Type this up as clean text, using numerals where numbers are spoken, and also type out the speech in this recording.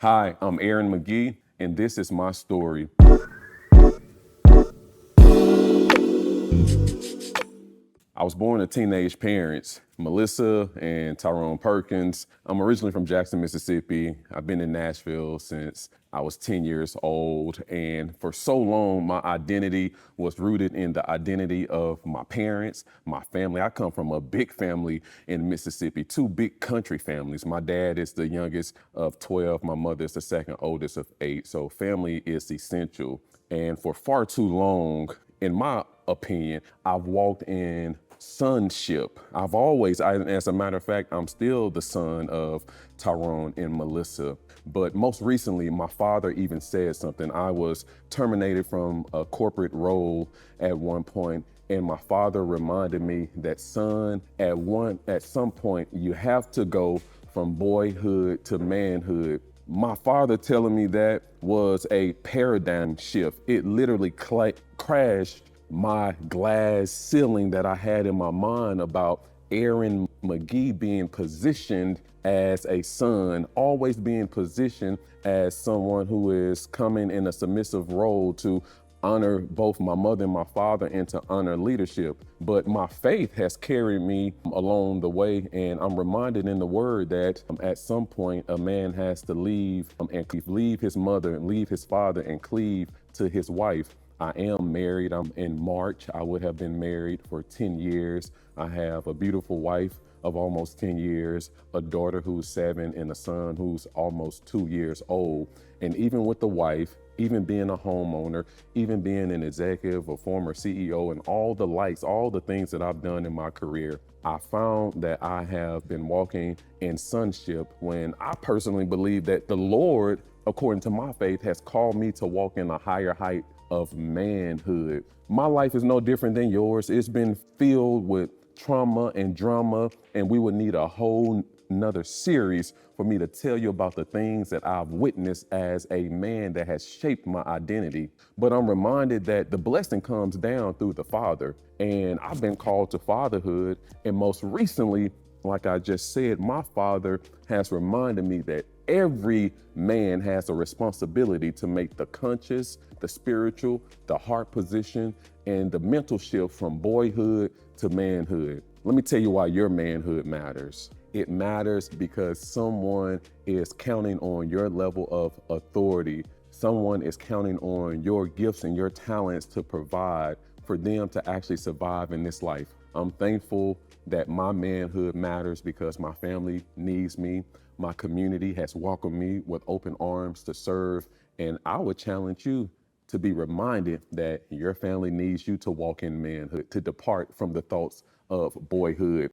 Hi, I'm Aaron McGee, and this is my story. I was born to teenage parents, Melissa and Tyrone Perkins. I'm originally from Jackson, Mississippi. I've been in Nashville since I was 10 years old. And for so long, my identity was rooted in the identity of my parents, my family. I come from a big family in Mississippi, two big country families. My dad is the youngest of 12. My mother is the second oldest of 8. So family is essential. And for far too long, in my opinion, I've walked in sonship. As a matter of fact, I'm still the son of Tyrone and Melissa. But most recently, my father even said something. I was terminated from a corporate role at one point, and my father reminded me that, son, at some point, you have to go from boyhood to manhood. My father telling me that was a paradigm shift. It literally crashed my glass ceiling that I had in my mind about Aaron McGee being positioned as a son, always being positioned as someone who is coming in a submissive role to honor both my mother and my father and to honor leadership. But my faith has carried me along the way, and I'm reminded in the word that at some point a man has to leave and leave his mother and leave his father and cleave to his wife. I am married. I'm in March. I would have been married for 10 years. I have a beautiful wife of almost 10 years, a daughter who's 7, and a son who's almost 2 years old. And even with the wife, even being a homeowner, even being an executive, a former CEO, and all the likes, all the things that I've done in my career, I found that I have been walking in sonship when I personally believe that the Lord, according to my faith, has called me to walk in a higher height of manhood. My life is no different than yours. It's been filled with trauma and drama, and we would need a whole another series for me to tell you about the things that I've witnessed as a man that has shaped my identity. But I'm reminded that the blessing comes down through the Father, and I've been called to fatherhood. And most recently, like I just said, my father has reminded me that every man has a responsibility to make the conscious, the spiritual, the heart position, and the mental shift from boyhood to manhood. Let me tell you why your manhood matters. It matters because someone is counting on your level of authority. Someone is counting on your gifts and your talents to provide for them to actually survive in this life. I'm thankful that my manhood matters because my family needs me. My community has welcomed me with open arms to serve. And I would challenge you to be reminded that your family needs you to walk in manhood, to depart from the thoughts of boyhood.